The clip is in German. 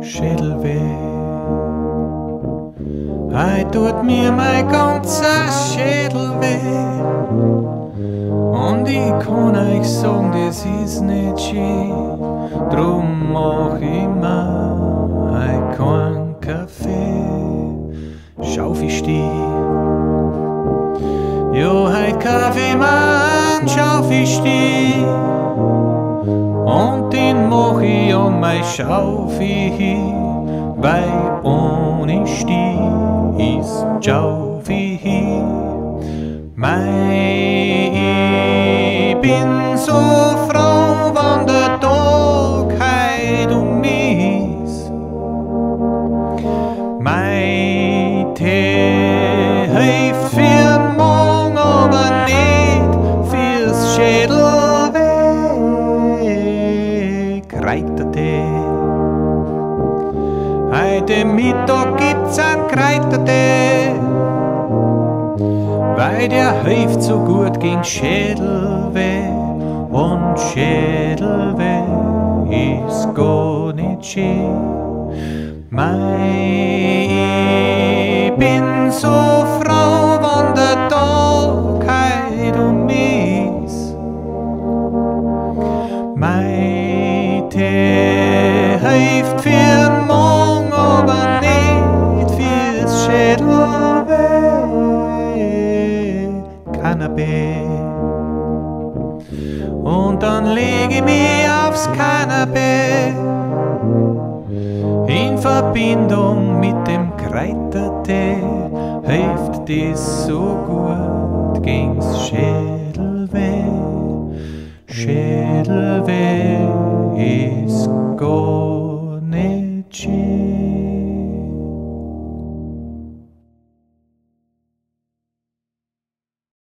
Schädelweh, heut tut mir mein ganzer Schädel weh. Und ich kann euch sagen, das ist nicht schön. Drum mach ich mir heut keinen Kaffee. Schauf ich die, jo heut Kaffee, Mann, schauf ich die. Und den mach ich an mein Schaufi hin, weil ohne Stih ist Schaufi hin. Mei, ich bin so froh, wann der Tag heut ist. Mei, Tee hilft für morgen, aber nicht fürs Schädelweh. Kräutertee. Heute Mittag gibt's einen Kräutertee, weil der hilft so gut gegen Schädelweh. Und Schädelweh ist gar nicht schön. Mei, ich bin so froh, wann der Tag heut ist. Mei, Tee hilft für morgen, aber nicht fürs Schädelweh. Kanapee. Und dann leg ich mich aufs Kanapee in Verbindung mit dem Kräutertee. Hilft das so gut gegen's Schädelweh. Schädelweh ist gar nicht schön.